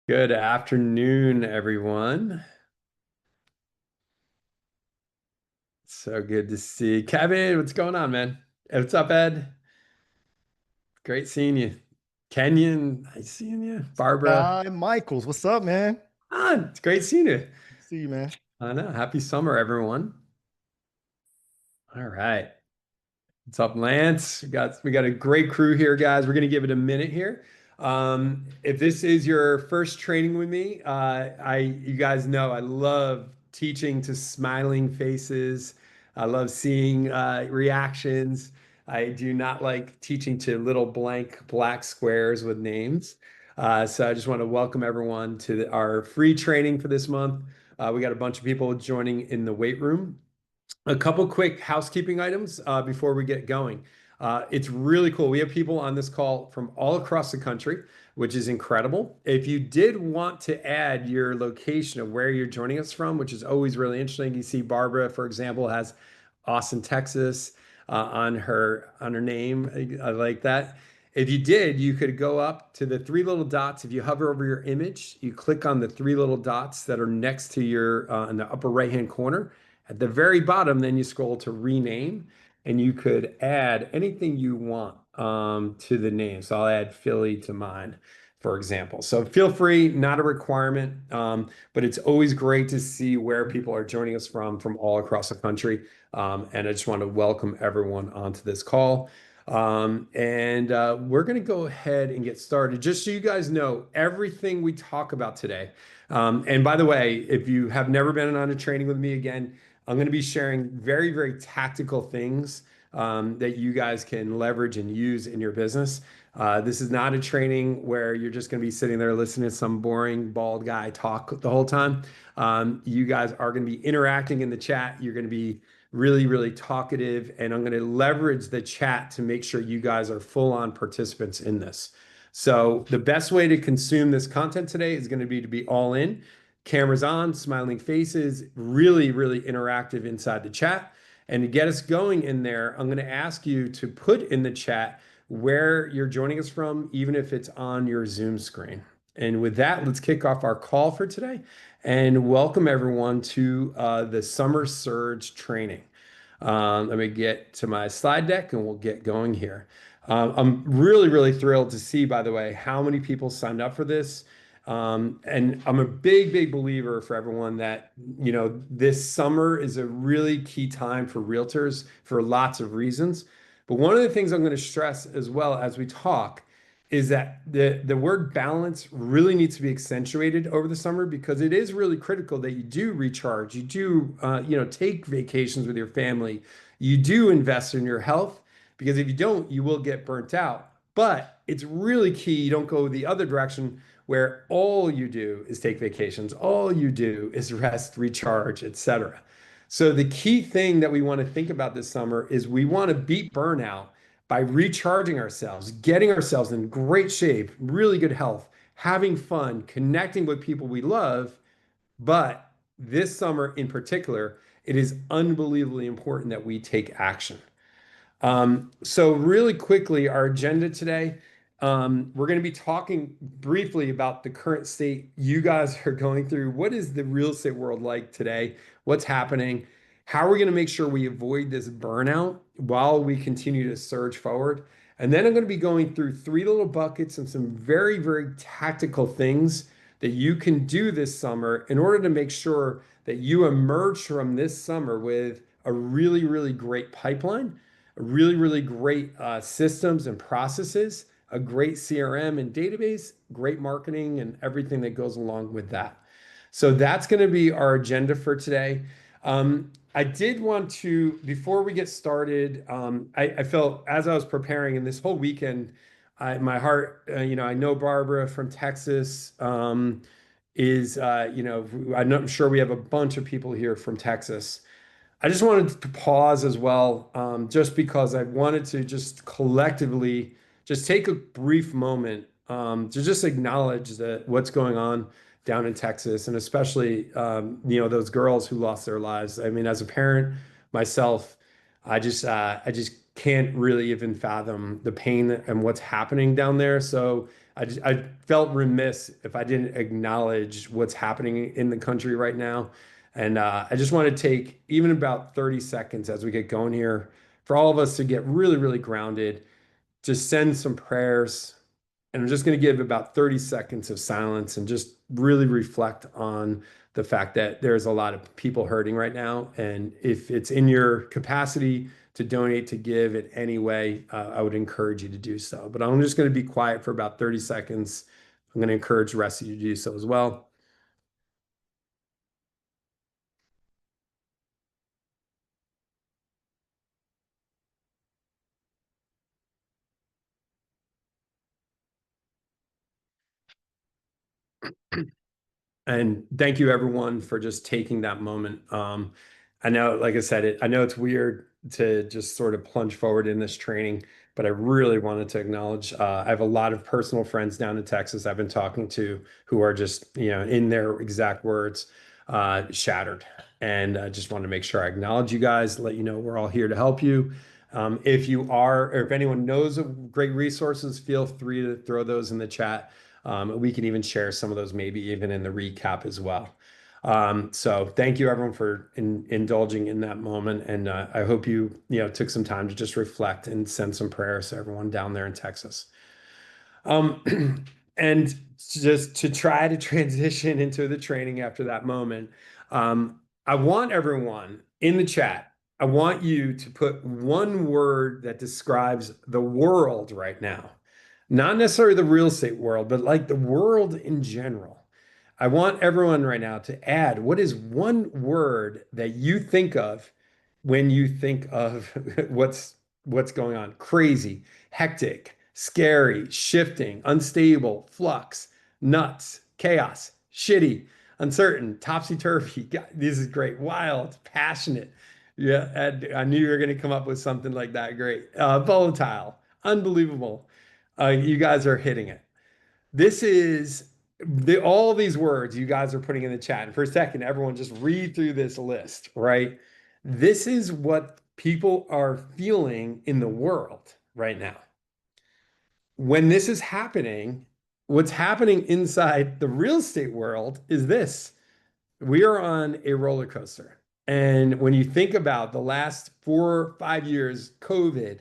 Good afternoon, everyone. So good to see Kevin. What's going on, man? What's up, Ed? Great seeing you. Kenyon, nice seeing you. Barbara, Michaels, what's up, man? it's great seeing you. See you, man. I know. Happy summer, everyone. All right. What's up, Lance? We got a great crew here, guys. We're gonna give it a minute here. If this is your first training with me, you guys know I love teaching to smiling faces. I love seeing reactions. I do not like teaching to little blank black squares with names. So I just want to welcome everyone to our free training for this month. We got a bunch of people joining in the weight room. A couple quick housekeeping items before we get going. It's really cool. We have people on this call from all across the country, which is incredible. If you did want to add your location of where you're joining us from, which is always really interesting, you see Barbara, for example, has Austin, Texas, on her name. I like that. If you did, you could go up to the three little dots. If you hover over your image, you click on the three little dots that are next to your in the upper right-hand corner. At the very bottom, then you scroll to rename, and you could add anything you want to the name. So I'll add Philly to mine, for example. So feel free, not a requirement, but it's always great to see where people are joining us from all across the country. And I just want to welcome everyone onto this call. And we're going to go ahead and get started. Just so you guys know, everything we talk about today. And by the way, if you have never been on a training with me again, I'm going to be sharing very, very tactical things that you guys can leverage and use in your business. This is not a training where you're just going to be sitting there listening to some boring bald guy talk the whole time. You guys are going to be interacting in the chat. You're going to be really, really talkative, and I'm going to leverage the chat to make sure you guys are full-on participants in this. So the best way to consume this content today is going to be all in. Cameras on, smiling faces, really, really interactive inside the chat. And to get us going in there, I'm going to ask you to put in the chat where you're joining us from, even if it's on your Zoom screen. And with that, let's kick off our call for today and welcome everyone to the Summer Surge training. Let me get to my slide deck and we'll get going here. I'm really, really thrilled to see, by the way, how many people signed up for this. And I'm a big, big believer for everyone that, this summer is a really key time for realtors for lots of reasons. But one of the things I'm going to stress as well as we talk is that the word balance really needs to be accentuated over the summer because it is really critical that you do recharge, you do take vacations with your family, you do invest in your health because if you don't, you will get burnt out. But it's really key you don't go the other direction where all you do is take vacations, all you do is rest, recharge, etc. So the key thing that we want to think about this summer is we want to beat burnout by recharging ourselves, getting ourselves in great shape, really good health, having fun, connecting with people we love. But this summer in particular, it is unbelievably important that we take action. So really quickly, our agenda today, we're going to be talking briefly about the current state you guys are going through. What is the real estate world like today? What's happening? How are we going to make sure we avoid this burnout while we continue to surge forward? And then I'm going to be going through three little buckets and some very, very tactical things that you can do this summer in order to make sure that you emerge from this summer with a really, really great pipeline, really, really great systems and processes, a great CRM and database, great marketing, and everything that goes along with that. So that's going to be our agenda for today. I did want to, before we get started, I felt as I was preparing, and this whole weekend, my heart, I know Barbara from Texas I'm sure we have a bunch of people here from Texas. I just wanted to pause as well, just because I wanted to just collectively just take a brief moment to just acknowledge that what's going on down in Texas, and especially those girls who lost their lives. I mean, as a parent myself, I just can't really even fathom the pain and what's happening down there. So I felt remiss if I didn't acknowledge what's happening in the country right now. And I just want to take even about 30 seconds as we get going here for all of us to get really, really grounded, just send some prayers. And I'm just going to give about 30 seconds of silence and just really reflect on the fact that there's a lot of people hurting right now. And if it's in your capacity to donate, to give in any way, I would encourage you to do so. But I'm just going to be quiet for about 30 seconds. I'm going to encourage the rest of you to do so as well. And thank you everyone for just taking that moment. I know, like I said, I know it's weird to just sort of plunge forward in this training, but I really wanted to acknowledge, I have a lot of personal friends down in Texas I've been talking to who are just, in their exact words, shattered. And I just want to make sure I acknowledge you guys, let you know we're all here to help you. If you are, or if anyone knows of great resources, feel free to throw those in the chat. We can even share some of those, maybe even in the recap as well. So thank you everyone for indulging in that moment. And I hope you took some time to just reflect and send some prayers to everyone down there in Texas. And just to try to transition into the training after that moment, I want everyone in the chat, I want you to put one word that describes the world right now. Not necessarily the real estate world, but like the world in general. I want everyone right now to add what is one word that you think of when you think of what's going on. Crazy, hectic, scary, shifting, unstable, flux, nuts, chaos, shitty, uncertain, topsy-turvy. God, this is great. Wild, passionate. Yeah, I knew you were going to come up with something like that. Great. Volatile, unbelievable. You guys are hitting it. This is all these words you guys are putting in the chat. And for a second, everyone just read through this list, right? This is what people are feeling in the world right now. When this is happening, what's happening inside the real estate world is this. We are on a roller coaster. And when you think about the last 4 or 5 years, COVID,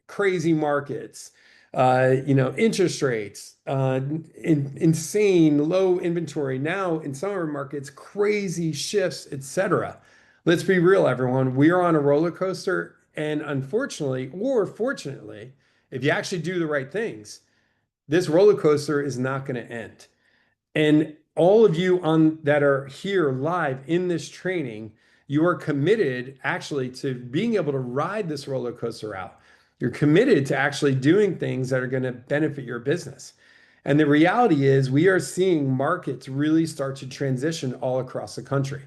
crazy markets, interest rates, insane low inventory. Now in some of our markets, crazy shifts, etc. Let's be real, everyone. We are on a roller coaster, and unfortunately, or fortunately, if you actually do the right things, this roller coaster is not going to end. And all of you on that are here live in this training, you are committed actually to being able to ride this roller coaster out. You're committed to actually doing things that are going to benefit your business. And the reality is, we are seeing markets really start to transition all across the country.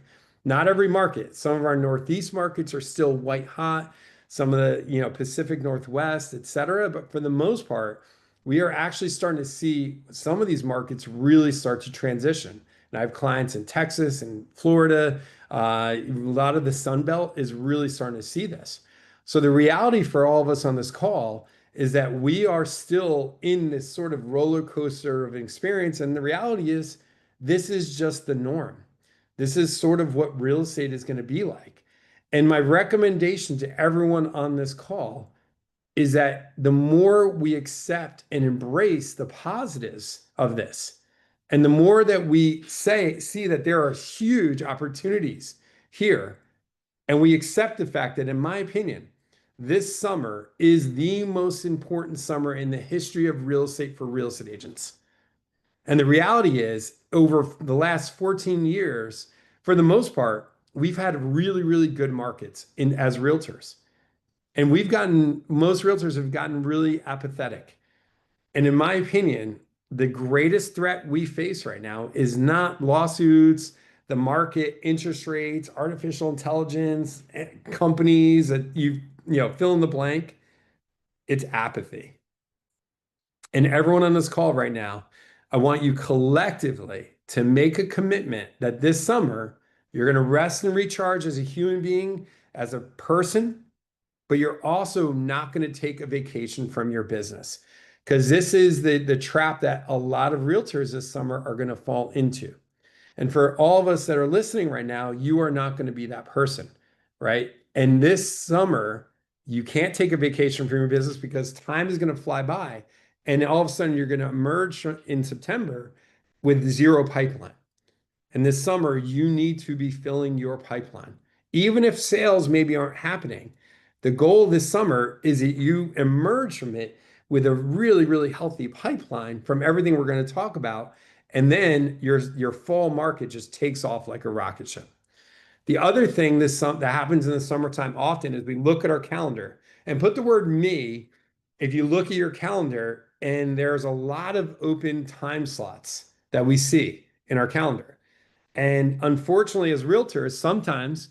Not every market. Some of our Northeast markets are still white hot, some of the, Pacific Northwest, et cetera. But for the most part, we are actually starting to see some of these markets really start to transition. And I have clients in Texas and Florida. A lot of the Sun Belt is really starting to see this. So the reality for all of us on this call is that we are still in this sort of roller coaster of experience. And the reality is, this is just the norm. This is sort of what real estate is going to be like. And my recommendation to everyone on this call is that the more we accept and embrace the positives of this, and the more that we see that there are huge opportunities here, and we accept the fact that, in my opinion, this summer is the most important summer in the history of real estate for real estate agents. And the reality is, over the last 14 years, for the most part, we've had really, really good markets as realtors. And most realtors have gotten really apathetic. And in my opinion, the greatest threat we face right now is not lawsuits, the market, interest rates, artificial intelligence, companies that fill in the blank. It's apathy. And everyone on this call right now, I want you collectively to make a commitment that this summer you're going to rest and recharge as a human being, as a person, but you're also not going to take a vacation from your business. Because this is the trap that a lot of realtors this summer are going to fall into. And for all of us that are listening right now, you are not going to be that person, right? And this summer, you can't take a vacation from your business because time is going to fly by. And all of a sudden, you're going to emerge in September with zero pipeline. And this summer, you need to be filling your pipeline. Even if sales maybe aren't happening, the goal this summer is that you emerge from it with a really, really healthy pipeline from everything we're going to talk about. And then your fall market just takes off like a rocket ship. The other thing that happens in the summertime often is we look at our calendar and put the word me. If you look at your calendar, and there's a lot of open time slots that we see in our calendar. And unfortunately, as realtors, sometimes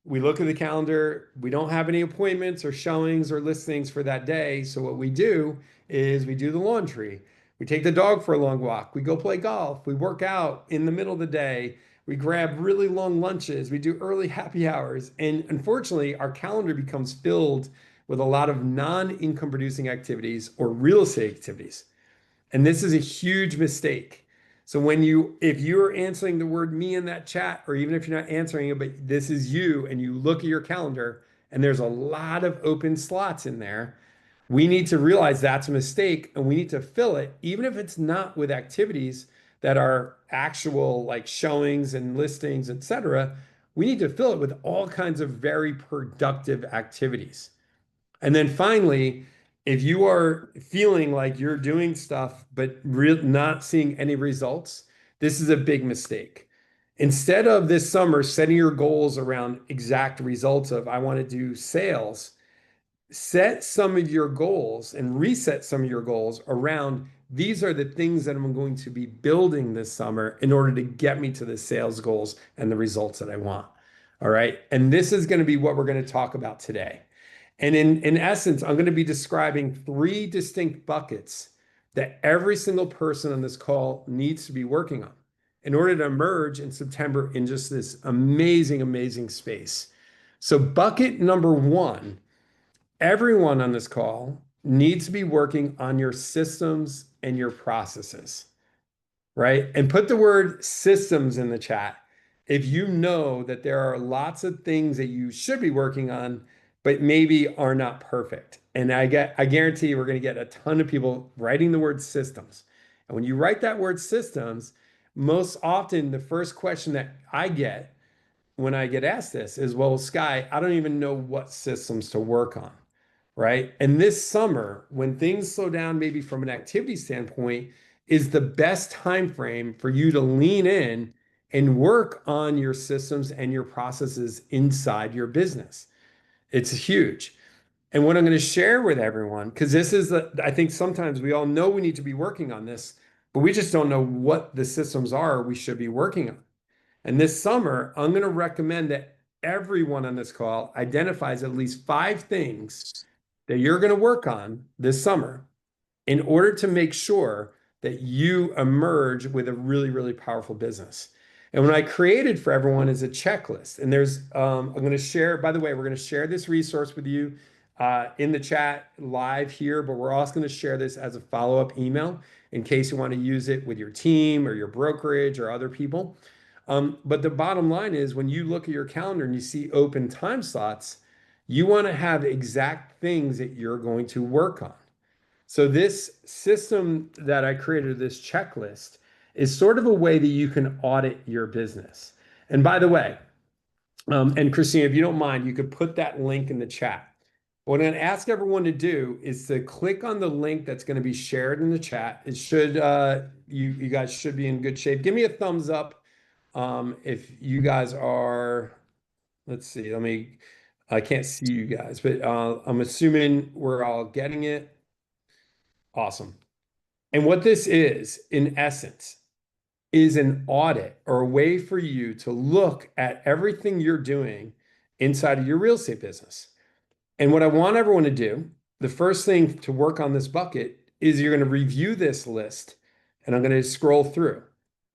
we look at the calendar, we don't have any appointments or showings or listings for that day. So what we do is we do the laundry. We take the dog for a long walk. We go play golf. We work out in the middle of the day. We grab really long lunches. We do early happy hours. And unfortunately, our calendar becomes filled with a lot of non-income producing activities or real estate activities. And this is a huge mistake. So if you're answering the word me in that chat, or even if you're not answering it, but this is you, and you look at your calendar and there's a lot of open slots in there, we need to realize that's a mistake and we need to fill it, even if it's not with activities that are actual like showings and listings, etc. We need to fill it with all kinds of very productive activities. And then finally, if you are feeling like you're doing stuff but not seeing any results, this is a big mistake. Instead of this summer setting your goals around exact results of I want to do sales, set some of your goals and reset some of your goals around these are the things that I'm going to be building this summer in order to get me to the sales goals and the results that I want. All right. And this is going to be what we're going to talk about today. And in essence, I'm going to be describing three distinct buckets that every single person on this call needs to be working on in order to emerge in September in just this amazing, amazing space. So, bucket number one, everyone on this call needs to be working on your systems and your processes, right? And put the word systems in the chat if you know that there are lots of things that you should be working on, but maybe are not perfect. And I guarantee we're going to get a ton of people writing the word systems. And when you write that word systems, most often the first question that I get when I get asked this is, well, Sky, I don't even know what systems to work on, right? And this summer, when things slow down, maybe from an activity standpoint, is the best time frame for you to lean in and work on your systems and your processes inside your business. It's huge. And what I'm going to share with everyone, because I think sometimes we all know we need to be working on this, but we just don't know what the systems are we should be working on. And this summer, I'm going to recommend that everyone on this call identifies at least 5 things that you're going to work on this summer in order to make sure that you emerge with a really, really powerful business. And what I created for everyone is a checklist. And I'm going to share, by the way, we're going to share this resource with you in the chat live here, but we're also going to share this as a follow-up email in case you want to use it with your team or your brokerage or other people. But the bottom line is when you look at your calendar and you see open time slots, you want to have exact things that you're going to work on. So this system that I created, this checklist, is sort of a way that you can audit your business. And by the way, and Christina, if you don't mind, you could put that link in the chat. What I'm going to ask everyone to do is to click on the link that's going to be shared in the chat. It should, you guys should be in good shape. Give me a thumbs up if you guys are, let's see, I can't see you guys, but I'm assuming we're all getting it. Awesome. And what this is, in essence, is an audit or a way for you to look at everything you're doing inside of your real estate business. And what I want everyone to do, the first thing to work on this bucket is you're going to review this list, and I'm going to scroll through.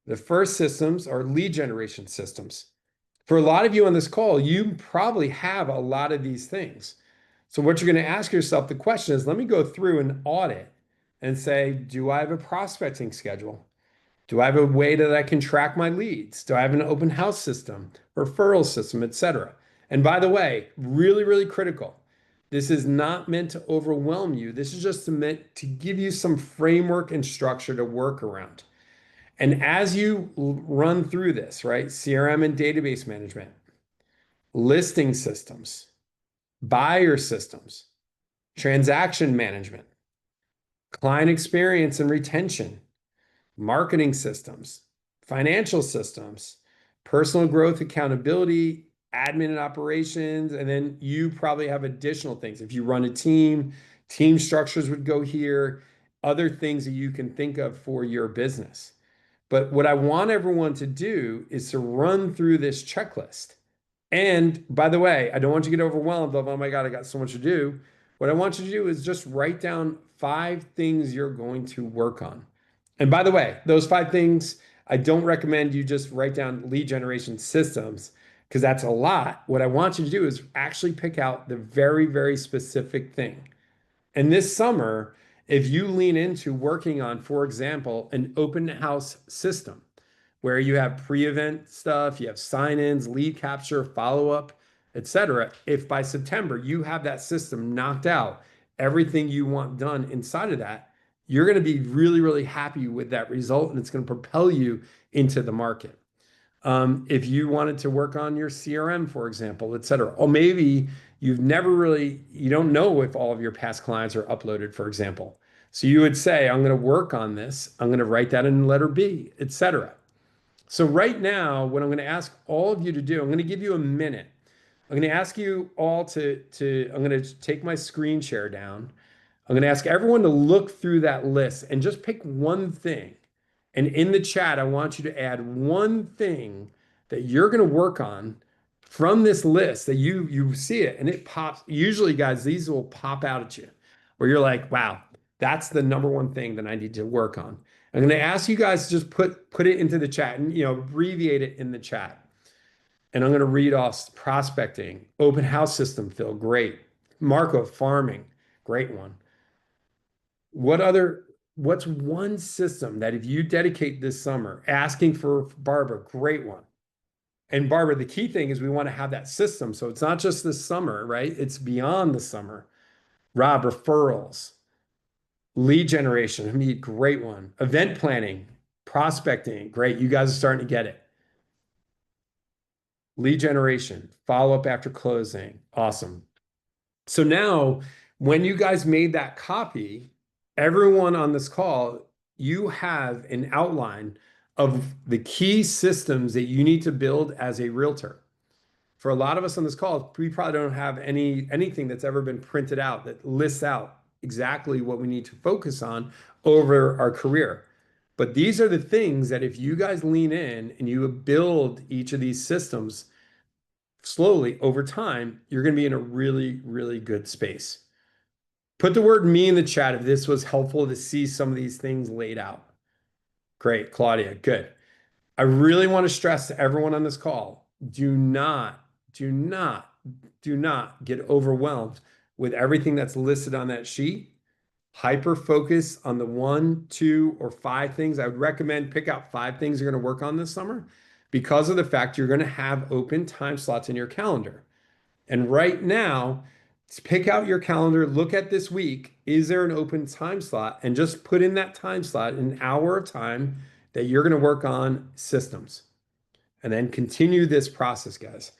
The first systems are lead generation systems. For a lot of you on this call, you probably have a lot of these things. So what you're going to ask yourself, the question is, let me go through an audit and say, do I have a prospecting schedule? Do I have a way that I can track my leads? Do I have an open house system, referral system, etc.? And by the way, really, really critical. This is not meant to overwhelm you. This is just meant to give you some framework and structure to work around. And as you run through this, right, CRM and database management, listing systems, buyer systems, transaction management, client experience and retention, marketing systems, financial systems, personal growth, accountability, admin and operations, and then you probably have additional things. If you run a team, team structures would go here, other things that you can think of for your business. But what I want everyone to do is to run through this checklist. And by the way, I don't want you to get overwhelmed of, oh my God, I got so much to do. What I want you to do is just write down 5 things you're going to work on. And by the way, those 5 things, I don't recommend you just write down lead generation systems because that's a lot. What I want you to do is actually pick out the very, very specific thing. And this summer, if you lean into working on, for example, an open house system where you have pre-event stuff, you have sign-ins, lead capture, follow-up, etc. If by September you have that system knocked out, everything you want done inside of that, you're going to be really, really happy with that result, and it's going to propel you into the market. If you wanted to work on your CRM, for example, et cetera, or maybe you don't know if all of your past clients are uploaded, for example. So you would say, I'm going to work on this. I'm going to write that in letter B, et cetera. So right now, what I'm going to ask all of you to do, I'm going to give you a minute. I'm going to ask you all I'm going to take my screen share down. I'm going to ask everyone to look through that list and just pick one thing. And in the chat, I want you to add one thing that you're going to work on from this list that you see it and it pops. Usually, guys, these will pop out at you where you're like, wow, that's the number one thing that I need to work on. I'm going to ask you guys to just put it into the chat and abbreviate it in the chat. And I'm going to read off prospecting, open house system, Phil, great. Marco, farming, great one. What's one system that if you dedicate this summer, asking for Barbara, great one. And Barbara, the key thing is we want to have that system. So it's not just this summer, right? It's beyond the summer. Rob, referrals, lead generation, I mean, great one. Event planning, prospecting, great. You guys are starting to get it. Lead generation, follow up after closing, awesome. So now, when you guys made that copy, everyone on this call, you have an outline of the key systems that you need to build as a realtor. For a lot of us on this call, we probably don't have anything that's ever been printed out that lists out exactly what we need to focus on over our career. But these are the things that if you guys lean in and you build each of these systems slowly over time, you're going to be in a really, really good space. Put the word me in the chat if this was helpful to see some of these things laid out. Great, Claudia, good. I really want to stress to everyone on this call, do not get overwhelmed with everything that's listed on that sheet. Hyper focus on the 1, 2, or 5 things. I would recommend pick out 5 things you're going to work on this summer because of the fact you're going to have open time slots in your calendar. And right now, pick out your calendar, look at this week. Is there an open time slot? And just put in that time slot, an hour of time that you're going to work on systems. And then continue this process, guys.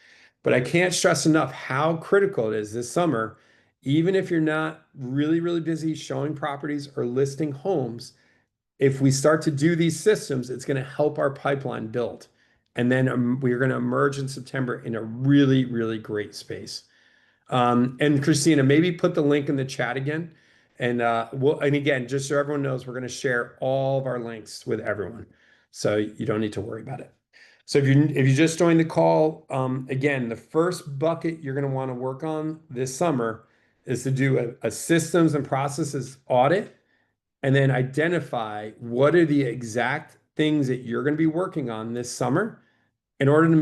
But I can't stress enough how critical it is this summer, even if you're not really, really busy showing properties or listing homes. If we start to do these systems, it's going to help our pipeline build. And then we're going to emerge in September in a really, really great space. And Christina, maybe put the link in the chat again. And and again, just so everyone knows, we're going to share all of our links with everyone. So you don't need to worry about it. So if you just joined the call, again, the first bucket you're going to want to work on this summer is to do a systems and processes audit and then identify what are the exact things that you're going to be working on this summer in order to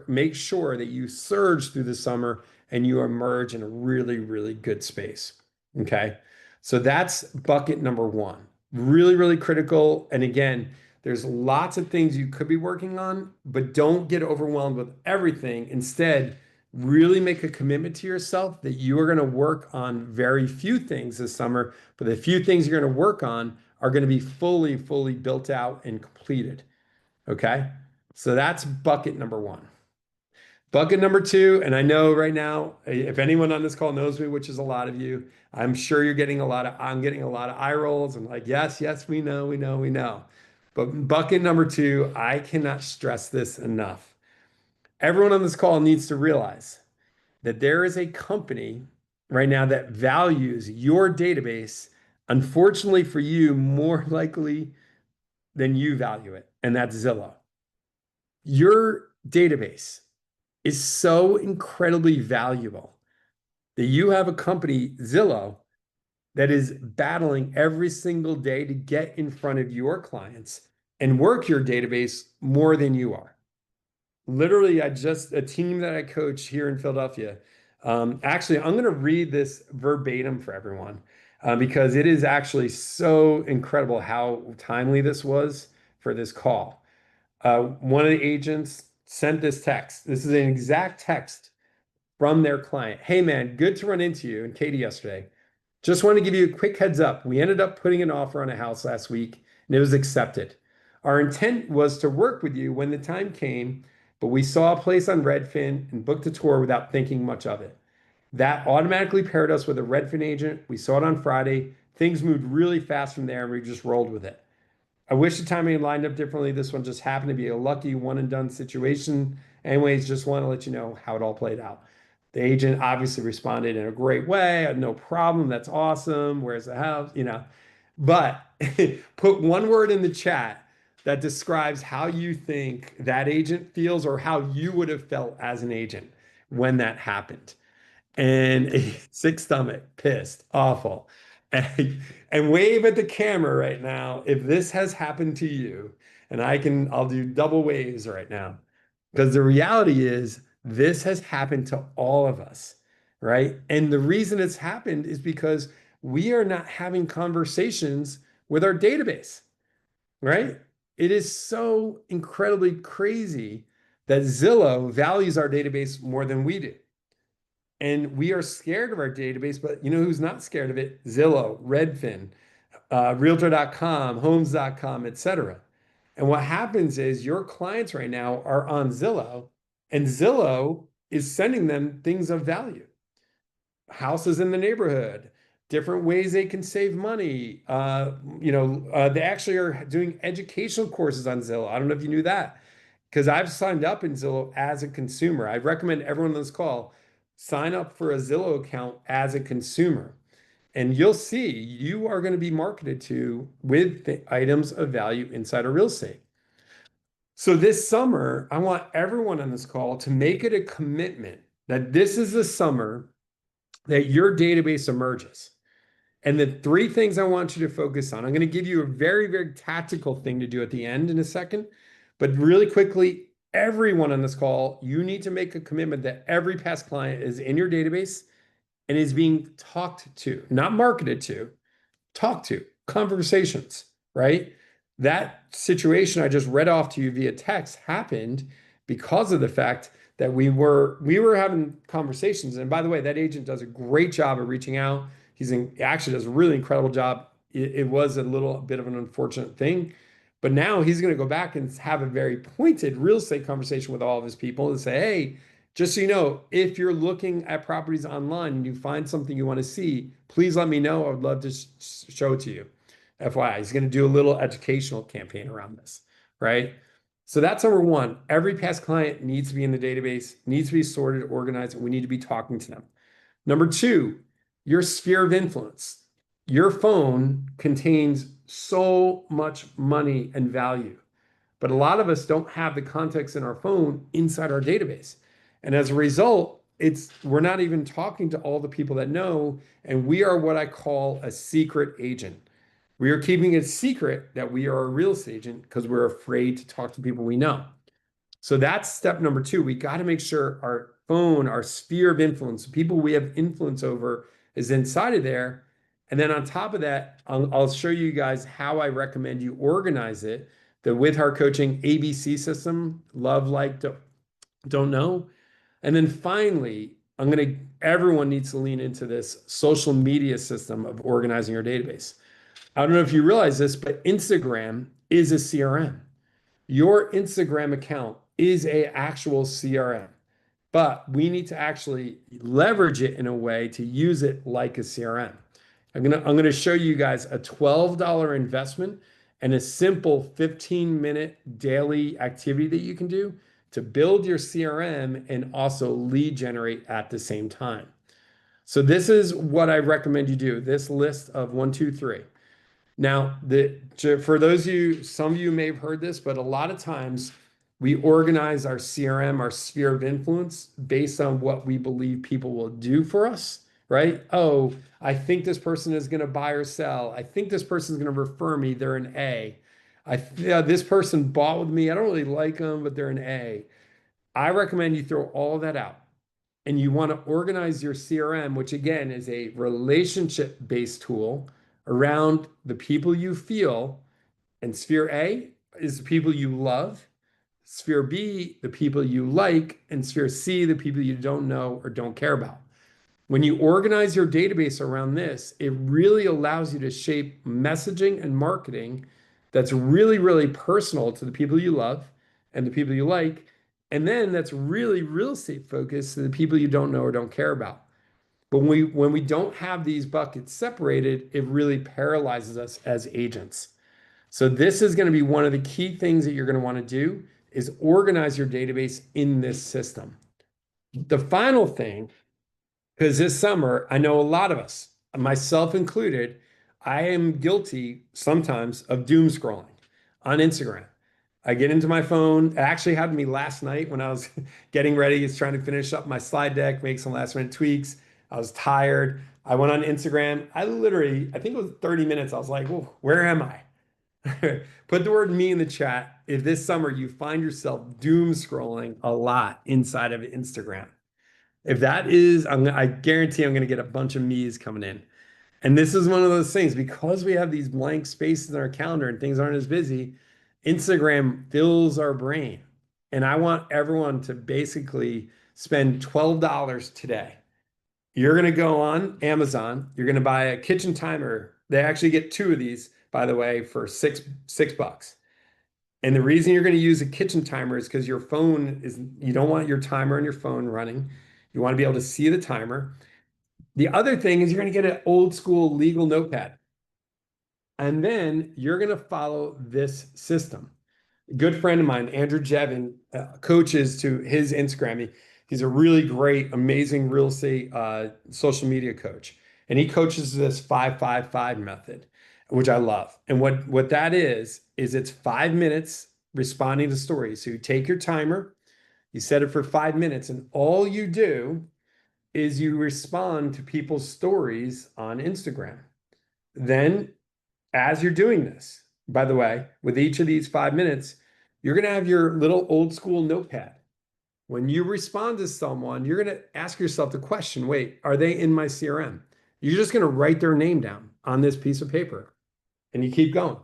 make sure that you surge through the summer and you emerge in a really, really good space. Okay. So that's bucket number one. Really, really critical. And again, there's lots of things you could be working on, but don't get overwhelmed with everything. Instead, really make a commitment to yourself that you are going to work on very few things this summer, but the few things you're going to work on are going to be fully, fully built out and completed. Okay. So that's bucket number one. Bucket number two, and I know right now, if anyone on this call knows me, which is a lot of you, I'm sure I'm getting a lot of eye rolls and like, yes, yes, we know, we know, we know. But bucket number two, I cannot stress this enough. Everyone on this call needs to realize that there is a company right now that values your database, unfortunately for you, more likely than you value it, and that's Zillow. Your database is so incredibly valuable that you have a company, Zillow, that is battling every single day to get in front of your clients and work your database more than you are. Literally, a team that I coach here in Philadelphia. Actually, I'm going to read this verbatim for everyone because it is actually so incredible how timely this was for this call. One of the agents sent this text. This is an exact text from their client. Hey, man, good to run into you and Katie yesterday. Just want to give you a quick heads up. We ended up putting an offer on a house last week and it was accepted. Our intent was to work with you when the time came, but we saw a place on Redfin and booked a tour without thinking much of it. That automatically paired us with a Redfin agent. We saw it on Friday. Things moved really fast from there and we just rolled with it. I wish the timing had lined up differently. This one just happened to be a lucky one and done situation. Anyways, just want to let you know how it all played out. The agent obviously responded in a great way. No problem. That's awesome. Where's the house? But put one word in the chat that describes how you think that agent feels or how you would have felt as an agent when that happened and a sick stomach, pissed, awful. And wave at the camera right now if this has happened to you. And I'll do double waves right now. Because the reality is, this has happened to all of us, right? And the reason it's happened is because we are not having conversations with our database, right? It is so incredibly crazy that Zillow values our database more than we do. And we are scared of our database, but you know who's not scared of it? Zillow, Redfin, Realtor.com, Homes.com, etc. And what happens is your clients right now are on Zillow, and Zillow is sending them things of value. Houses in the neighborhood, different ways they can save money. They actually are doing educational courses on Zillow. I don't know if you knew that, because I've signed up in Zillow as a consumer. I recommend everyone on this call sign up for a Zillow account as a consumer. And you'll see you are going to be marketed to with the items of value inside of real estate. So this summer, I want everyone on this call to make it a commitment that this is the summer that your database emerges. And the three things I want you to focus on, I'm going to give you a very, very tactical thing to do at the end in a second. But really quickly, everyone on this call, you need to make a commitment that every past client is in your database and is being talked to, not marketed to, talked to, conversations, right? That situation I just read off to you via text happened because of the fact that we were having conversations. And by the way, that agent does a great job of reaching out. Actually does a really incredible job. It was a little bit of an unfortunate thing, but now he's going to go back and have a very pointed real estate conversation with all of his people and say, hey, just so you know, if you're looking at properties online and you find something you want to see, please let me know. I would love to show it to you. FYI, he's going to do a little educational campaign around this, right? So that's number one. Every past client needs to be in the database, needs to be sorted, organized, and we need to be talking to them. Number two, your sphere of influence. Your phone contains so much money and value, but a lot of us don't have the context in our phone inside our database. And as a result, we're not even talking to all the people that know, and we are what I call a secret agent. We are keeping it secret that we are a real estate agent because we're afraid to talk to people we know. So that's step number two. We got to make sure our phone, our sphere of influence, the people we have influence over is inside of there. And then on top of that, I'll show you guys how I recommend you organize it. The With Heart Coaching ABC system, love, like, don't know. And then finally, everyone needs to lean into this social media system of organizing your database. I don't know if you realize this, but Instagram is a CRM. Your Instagram account is a actual CRM, but we need to actually leverage it in a way to use it like a CRM. I'm gonna show you guys a $12 investment and a simple 15-minute daily activity that you can do to build your CRM and also lead generate at the same time. So this is what I recommend you do. This list of one, two, three. Now, for those of you, some of you may have heard this, but a lot of times we organize our CRM, our sphere of influence, based on what we believe people will do for us, right? Oh, I think this person is going to buy or sell. I think this person is going to refer me. They're an A. Yeah, this person bought with me. I don't really like them, but they're an A. I recommend you throw all that out and you want to organize your CRM, which again is a relationship-based tool around the people you feel. And sphere A is the people you love, sphere B, the people you like, and sphere C, the people you don't know or don't care about. When you organize your database around this, it really allows you to shape messaging and marketing that's really, really personal to the people you love and the people you like. And then that's really real estate focused to the people you don't know or don't care about. But when we don't have these buckets separated, it really paralyzes us as agents. So this is going to be one of the key things that you're going to want to do is organize your database in this system. The final thing, because this summer, I know a lot of us, myself included, I am guilty sometimes of doom scrolling on Instagram. I get into my phone. It actually happened to me last night when I was getting ready, is trying to finish up my slide deck, make some last minute tweaks. I was tired. I went on Instagram. I think it was 30 minutes. I was like, whoa, where am I? Put the word me in the chat if this summer you find yourself doom scrolling a lot inside of Instagram. If that is, I guarantee I'm going to get a bunch of me's coming in. And this is one of those things because we have these blank spaces in our calendar and things aren't as busy, Instagram fills our brain. And I want everyone to basically spend $12 today. You're going to go on Amazon, you're going to buy a kitchen timer. They actually get two of these, by the way, for six bucks. And the reason you're going to use a kitchen timer is because you don't want your timer on your phone running. You want to be able to see the timer. The other thing is you're going to get an old school legal notepad. And then you're going to follow this system. A good friend of mine, Andrew Jevin, coaches to his Instagram. He's a really great, amazing real estate social media coach. And he coaches this 5-5-5 method, which I love. And what that is it's 5 minutes responding to stories. So you take your timer, you set it for 5 minutes, and all you do is you respond to people's stories on Instagram. Then, as you're doing this, by the way, with each of these 5 minutes, you're going to have your little old school notepad. When you respond to someone, you're going to ask yourself the question, wait, are they in my CRM? You're just going to write their name down on this piece of paper and you keep going.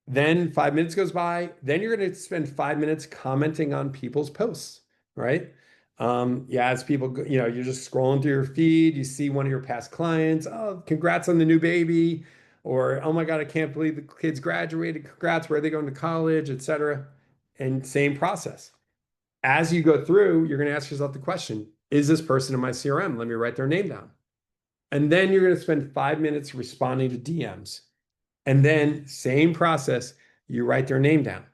Then 5 minutes goes by. Then you're going to spend 5 minutes commenting on people's posts, right? Yeah, as people, you're just scrolling through your feed, you see one of your past clients, oh, congrats on the new baby, or oh my God, I can't believe the kids graduated, congrats, where are they going to college, etc. And same process. As you go through, you're going to ask yourself the question, is this person in my CRM? Let me write their name down. And then you're going to spend 5 minutes responding to DMs. And then same process, you write their name down.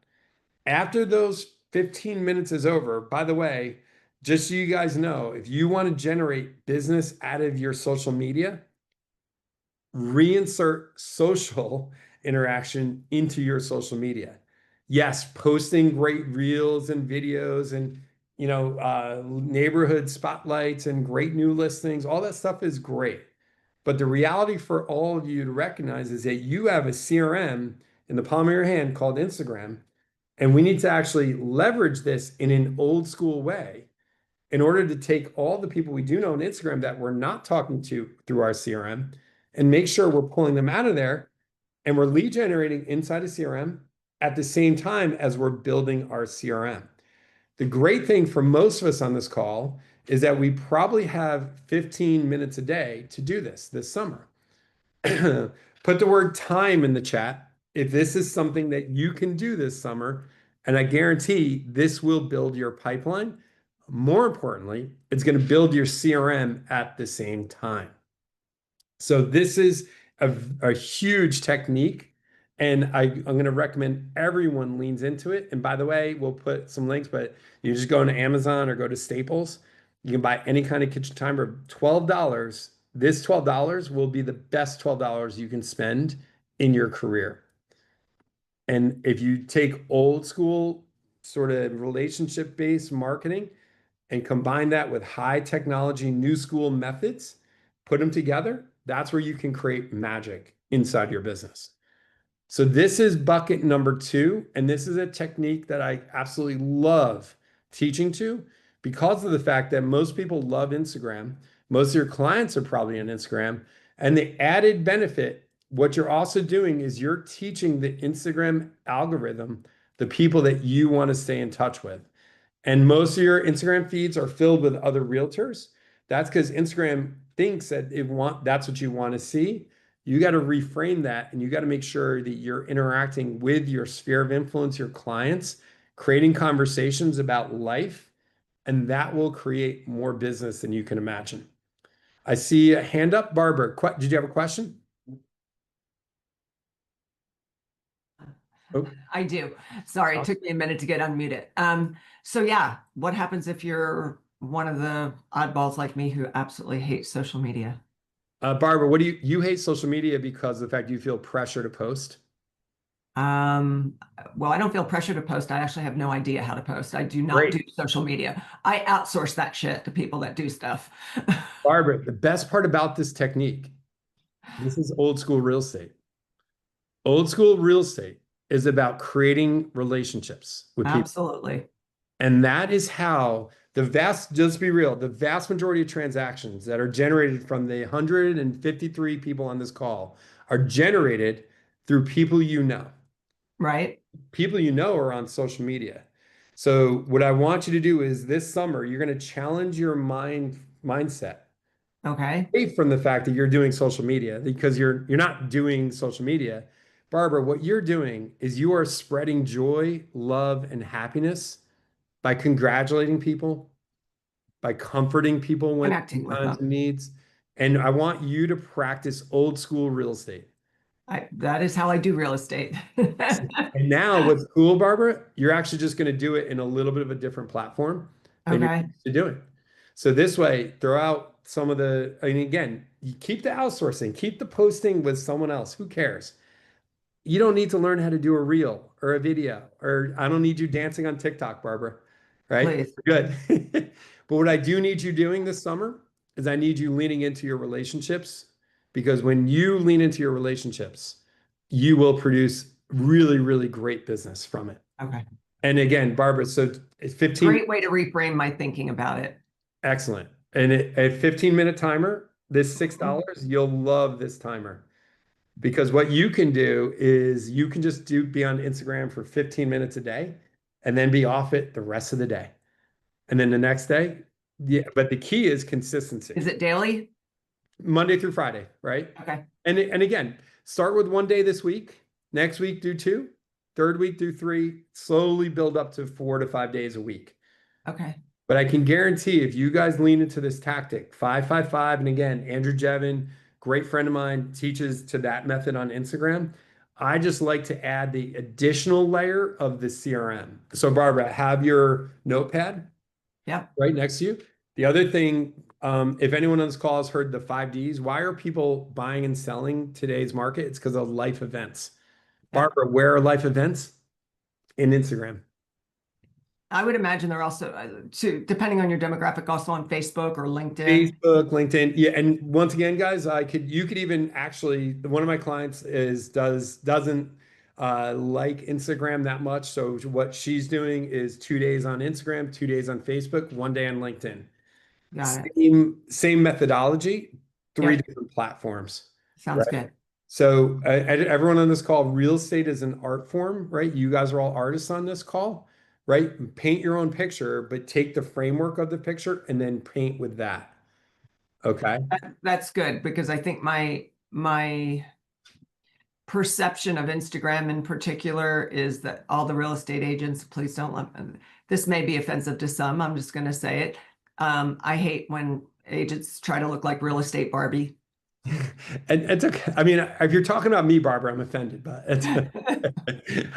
After those 15 minutes is over, by the way, just so you guys know, if you want to generate business out of your social media, reinsert social interaction into your social media. Yes, posting great reels and videos and neighborhood spotlights and great new listings, all that stuff is great. But the reality for all of you to recognize is that you have a CRM in the palm of your hand called Instagram, and we need to actually leverage this in an old school way. in order to take all the people we do know on Instagram that we're not talking to through our CRM and make sure we're pulling them out of there and we're lead generating inside of CRM at the same time as we're building our CRM. The great thing for most of us on this call is that we probably have 15 minutes a day to do this summer. Put the word time in the chat if this is something that you can do this summer, and I guarantee this will build your pipeline. More importantly, it's going to build your CRM at the same time. So this is a huge technique, and I'm going to recommend everyone leans into it. And by the way, we'll put some links, but you just go into Amazon or go to Staples. You can buy any kind of kitchen timer, $12. This $12 will be the best $12 you can spend in your career. And if you take old school sort of relationship-based marketing and combine that with high technology, new school methods, put them together, that's where you can create magic inside your business. So this is bucket number 2, and this is a technique that I absolutely love teaching to because of the fact that most people love Instagram. Most of your clients are probably on Instagram, and the added benefit, what you're also doing is you're teaching the Instagram algorithm the people that you want to stay in touch with. And most of your Instagram feeds are filled with other realtors. That's because Instagram thinks that that's what you want to see. You got to reframe that, and you got to make sure that you're interacting with your sphere of influence, your clients, creating conversations about life, and that will create more business than you can imagine. I see a hand up, Barbara. Did you have a question? Oh, I do. Sorry, it took me a minute to get unmuted. So yeah, what happens if you're one of the oddballs like me who absolutely hates social media? Barbara, what do you hate social media because of the fact you feel pressure to post? Well, I don't feel pressure to post. I actually have no idea how to post. I do not Great. do social media. I outsource that shit to people that do stuff. Barbara, the best part about this technique, this is old school real estate. Old school real estate is about creating relationships with people. Absolutely. And that is how just be real, the vast majority of transactions that are generated from the 153 people on this call are generated through people you know. Right. People you know are on social media. So what I want you to do is this summer, you're going to challenge your mindset Okay. away from the fact that you're doing social media because you're not doing social media. Barbara, what you're doing is you are spreading joy, love, and happiness by congratulating people, by comforting people when Connecting with times them. and needs. And I want you to practice old school real estate. That is how I do real estate. And now what's cool, Barbara, you're actually just going to do it in a little bit of a different platform than you're Okay. used to doing. So this way, throw out some of again, you keep the outsourcing, keep the posting with someone else. Who cares? You don't need to learn how to do a reel or a video, or I don't need you dancing on TikTok, Barbara, right? Please. Good. But what I do need you doing this summer is I need you leaning into your relationships because when you lean into your relationships, you will produce really, really great business from it. Okay. And again, Barbara, so it's 15. Great way to reframe my thinking about it. Excellent. And a 15-minute timer, this $6, you'll love this timer. Because what you can do is you can just be on Instagram for 15 minutes a day and then be off it the rest of the day. And then the next day, yeah, but the key is consistency. Is it daily? Monday through Friday, right? Okay. And again, start with one day this week. Next week, do 2. Third week, do 3. Slowly build up to 4 to 5 days a week. Okay. But I can guarantee if you guys lean into this tactic, 555, and again, Andrew Jevin, great friend of mine, teaches to that method on Instagram. I just like to add the additional layer of the CRM. So Barbara, have your notepad right next to you. The other thing, if anyone on this call has heard the 5Ds, why are people buying and selling today's market? It's because of life events. Barbara, where are life events? In Instagram. I would imagine they're also, depending on your demographic, also on Facebook or LinkedIn. Facebook, LinkedIn. Yeah. And once again, guys, you could even actually, one of my clients doesn't like Instagram that much. So what she's doing is 2 days on Instagram, 2 days on Facebook, 1 day on LinkedIn. Got it. Same methodology, three Yep. different platforms, Sounds right? good. So everyone on this call, real estate is an art form, right? You guys are all artists on this call, right? Paint your own picture, but take the framework of the picture and then paint with that. Okay. That's good because I think my perception of Instagram in particular is that all the real estate agents, please don't let this may be offensive to some. I'm just going to say it. I hate when agents try to look like real estate Barbie. And it's okay. I mean, if you're talking about me, Barbara, I'm offended, but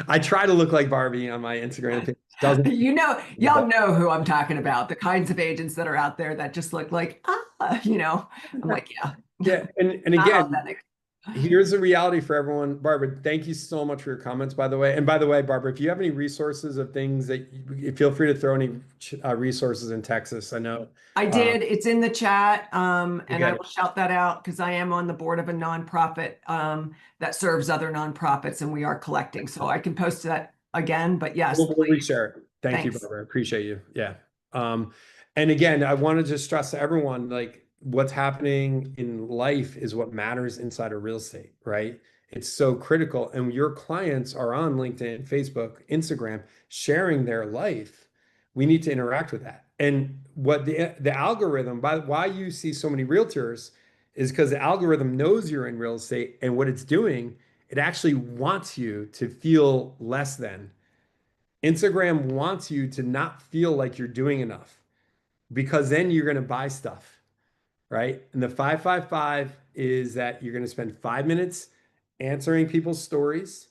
I try to look like Barbie on my Instagram page. Doesn't. Y'all know who I'm talking about. The kinds of agents that are out there that just look like, I'm like, yeah, Yeah. And not again, authentic. here's the reality for everyone. Barbara, thank you so much for your comments, by the way. And by the way, Barbara, if you have any resources of things that feel free to throw any resources in Texas. I know. I did. It's in the chat. And I Okay. will shout that out because I am on the board of a nonprofit that serves other nonprofits and we are collecting. So I can post that again. But yes, We'll please. reshare it. Thank you, Thanks. Barbara. I appreciate you. Yeah. Um, and again, I wanted to stress to everyone, like what's happening in life is what matters inside of real estate, right? It's so critical. And your clients are on LinkedIn, Facebook, Instagram, sharing their life. We need to interact with that. And what the algorithm, by why you see so many realtors is because the algorithm knows you're in real estate and what it's doing, it actually wants you to feel less than. Instagram wants you to not feel like you're doing enough because then you're going to buy stuff, right? And the 555 is that you're going to spend 5 minutes answering people's stories,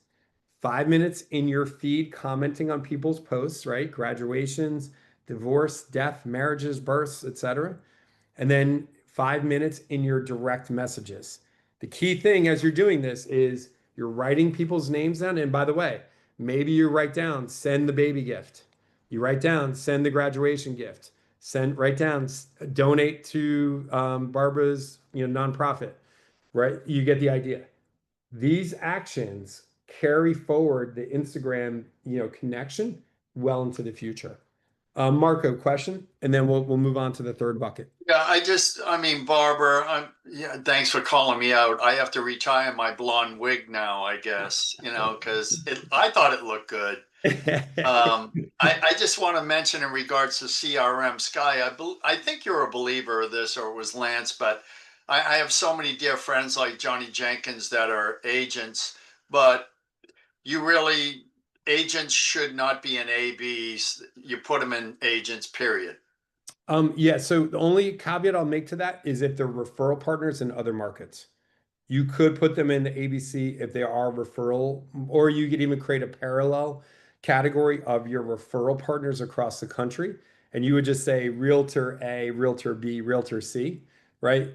5 minutes in your feed commenting on people's posts, right? Graduations, divorce, death, marriages, births, etc. And then 5 minutes in your direct messages. The key thing as you're doing this is you're writing people's names down. And by the way, maybe you write down, send the baby gift. You write down, send the graduation gift. Write down, donate to Barbara's, nonprofit. Right? You get the idea. These actions carry forward the Instagram, connection well into the future. Marco, question, and then we'll move on to the third bucket. Yeah, I mean, Barbara, yeah, thanks for calling me out. I have to retire my blonde wig now, I guess, because I thought it looked good. I just want to mention in regards to CRM Sky, I think you're a believer of this, or it was Lance, but I have so many dear friends like Johnny Jenkins that are agents, but agents should not be in ABs. You put them in agents, period. Yeah, so the only caveat I'll make to that is if they're referral partners in other markets. You could put them in the ABC if they are referral, or you could even create a parallel category of your referral partners across the country. And you would just say Realtor A, Realtor B, Realtor C, right?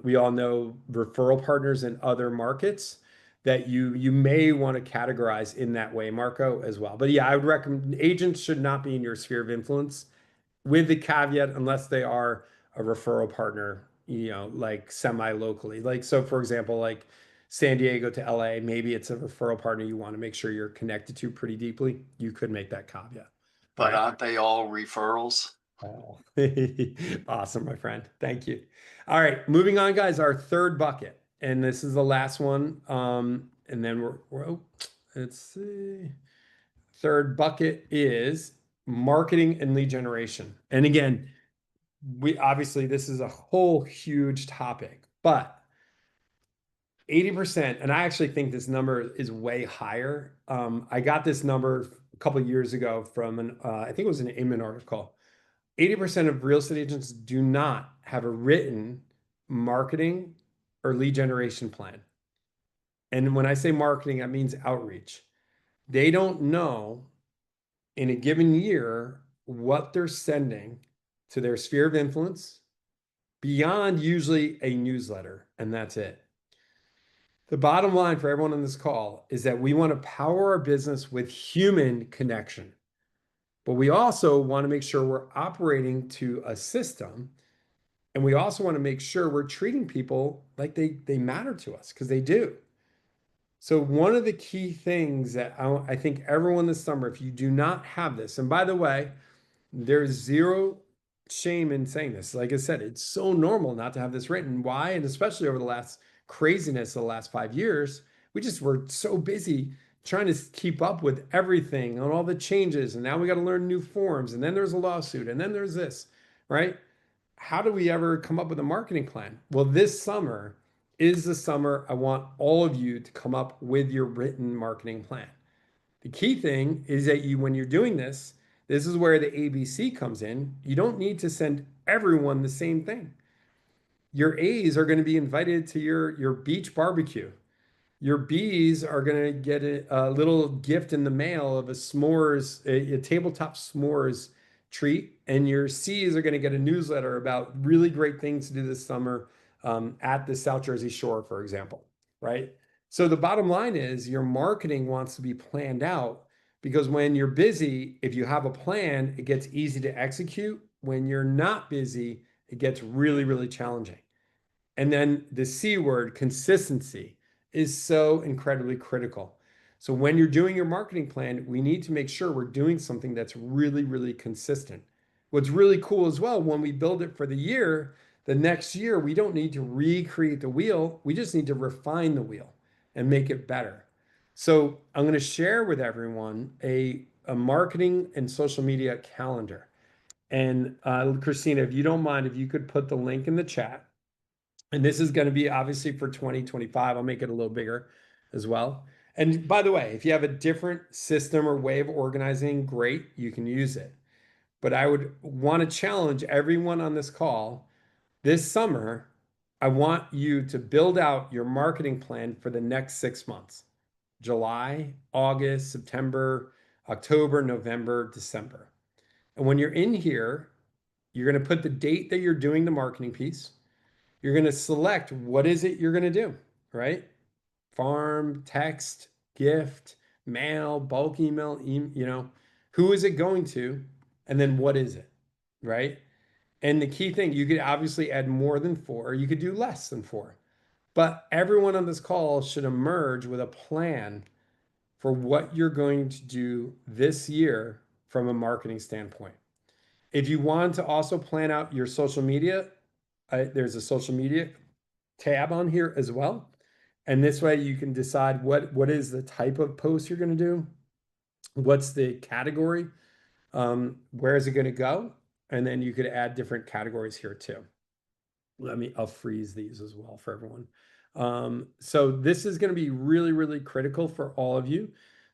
We all know referral partners in other markets that you may want to categorize in that way, Marco, as well. But yeah, I would recommend agents should not be in your sphere of influence with the caveat unless they are a referral partner, like semi-locally. Like, so for example, like San Diego to LA, maybe it's a referral partner you want to make sure you're connected to pretty deeply. You could make that caveat. But aren't they all referrals? Oh, awesome, my friend. Thank you. All right, moving on, guys. Our third bucket, and this is the last one. And then let's see. Third bucket is marketing and lead generation. And again, we obviously this is a whole huge topic, but 80%, and I actually think this number is way higher. I got this number a couple of years ago from I think it was an Inman article. 80% of real estate agents do not have a written marketing or lead generation plan. And when I say marketing, that means outreach. They don't know in a given year what they're sending to their sphere of influence beyond usually a newsletter, and that's it. The bottom line for everyone on this call is that we want to power our business with human connection, but we also want to make sure we're operating to a system, and we also want to make sure we're treating people like they matter to us, because they do. So one of the key things that I think everyone this summer, if you do not have this, and by the way, there's zero shame in saying this. Like I said, it's so normal not to have this written. Why? And especially over the last craziness of the last 5 years, we just were so busy trying to keep up with everything and all the changes. And now we got to learn new forms. And then there's a lawsuit. And then there's this, right? How do we ever come up with a marketing plan? Well, this summer is the summer I want all of you to come up with your written marketing plan. The key thing is that when you're doing this, this is where the ABC comes in. You don't need to send everyone the same thing. Your A's are going to be invited to your beach barbecue. Your B's are going to get a little gift in the mail of a s'mores, a tabletop s'mores treat. And your C's are going to get a newsletter about really great things to do this summer at the South Jersey Shore, for example, right? So the bottom line is your marketing wants to be planned out because when you're busy, if you have a plan, it gets easy to execute. When you're not busy, it gets really, really challenging. And then the C word, consistency, is so incredibly critical. So when you're doing your marketing plan, we need to make sure we're doing something that's really, really consistent. What's really cool as well, when we build it for the year, the next year, we don't need to recreate the wheel. We just need to refine the wheel and make it better. So I'm going to share with everyone a marketing and social media calendar. And Christina, if you don't mind, if you could put the link in the chat. And this is going to be obviously for 2025. I'll make it a little bigger as well. And by the way, if you have a different system or way of organizing, great, you can use it. But I would want to challenge everyone on this call this summer. I want you to build out your marketing plan for the next 6 months: July, August, September, October, November, December. And when you're in here, you're going to put the date that you're doing the marketing piece. You're going to select what is it you're going to do, right? Farm, text, gift, mail, bulk email, who is it going to? And then what is it, right? And the key thing, you could obviously add more than 4, you could do less than 4. But everyone on this call should emerge with a plan for what you're going to do this year from a marketing standpoint. If you want to also plan out your social media, there's a social media tab on here as well. And this way you can decide what is the type of post you're going to do, what's the category, where is it going to go, and then you could add different categories here too. I'll freeze these as well for everyone. So this is going to be really, really critical for all of you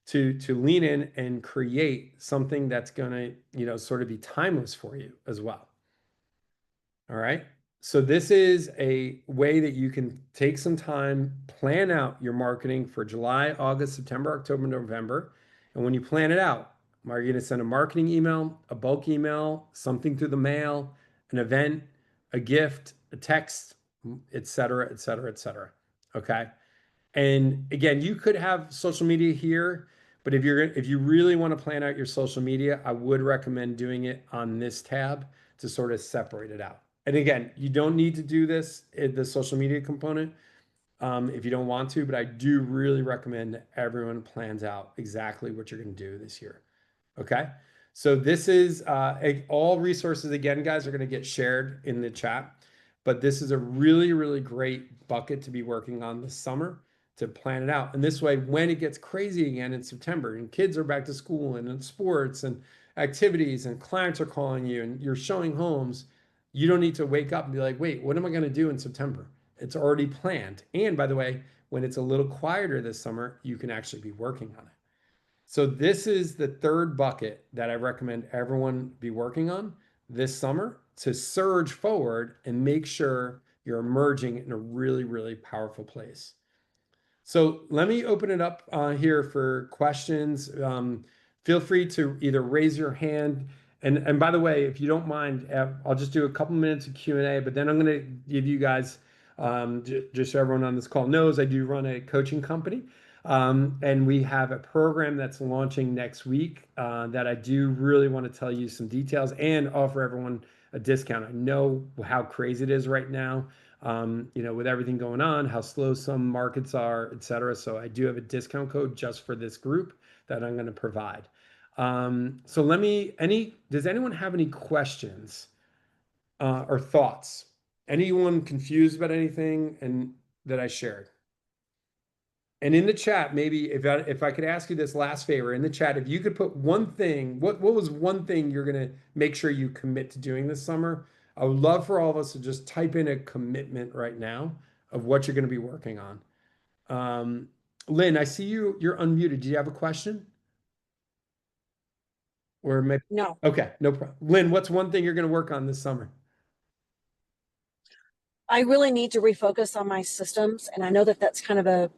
to lean in and create something that's going to, sort of be timeless for you as well. All right. So this is a way that you can take some time, plan out your marketing for July, August, September, October, November. And when you plan it out, are you going to send a marketing email, a bulk email, something through the mail, an event, a gift, a text, et cetera, et cetera, et cetera. Okay. And again, you could have social media here, but if you really want to plan out your social media, I would recommend doing it on this tab to sort of separate it out. And again, you don't need to do this in the social media component if you don't want to, but I do really recommend that everyone plans out exactly what you're going to do this year. Okay. So this is all resources, again, guys, are going to get shared in the chat, but this is a really, really great bucket to be working on this summer to plan it out. And this way, when it gets crazy again in September and kids are back to school and in sports and activities and clients are calling you and you're showing homes, you don't need to wake up and be like, wait, what am I going to do in September? It's already planned. And by the way, when it's a little quieter this summer, you can actually be working on it. So this is the third bucket that I recommend everyone be working on this summer to surge forward and make sure you're emerging in a really, really powerful place. So let me open it up here for questions. Feel free to either raise your hand. And by the way, if you don't mind, I'll just do a couple minutes of Q&A, but then I'm going to give you guys, just so everyone on this call knows, I do run a coaching company. And we have a program that's launching next week that I do really want to tell you some details and offer everyone a discount. I know how crazy it is right now. with everything going on, how slow some markets are, et cetera. So I do have a discount code just for this group that I'm going to provide. So does anyone have any questions or thoughts? Anyone confused about anything and that I shared? And in the chat, maybe if I could ask you this last favor in the chat, if you could put one thing, what was one thing you're going to make sure you commit to doing this summer? I would love for all of us to just type in a commitment right now of what you're going to be working on. Lynn, I see you're unmuted. Do you have a question? Or maybe No, okay, no problem. Lynn, what's one thing you're going to work on this summer? I really need to refocus on my systems, and I know that that's kind of a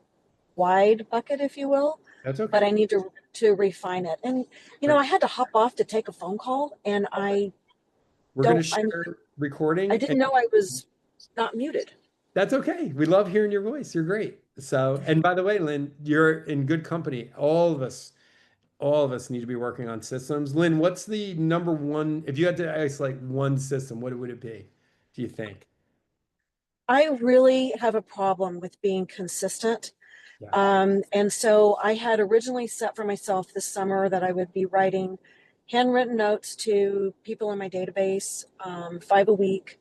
wide bucket, if you will, That's but okay. I need to refine it. And Right. I had to hop off to take a phone call, and We're going to I'm share recording. I didn't know I was not muted. That's okay. We love hearing your voice. You're great. So, and by the way, Lynn, you're in good company. All of us need to be working on systems. Lynn, what's the number one, if you had to isolate one system, what would it be, do you think? I really have a problem with being consistent. Yeah. And so I had originally set for myself this summer that I would be writing handwritten notes to people in my database, 5 a week.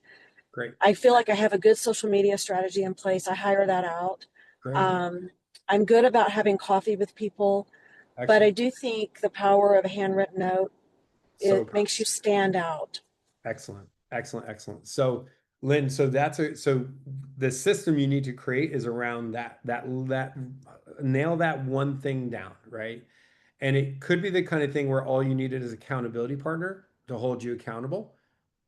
Great. I feel like I have a good social media strategy in place. I hire that out. Great. I'm good about having coffee with people, but I Excellent. do think the power of a handwritten note, So it makes you stand out. excellent. Excellent. Excellent. So Lynn, so the system you need to create is around that nail that one thing down, right? And it could be the kind of thing where all you needed is accountability partner to hold you accountable,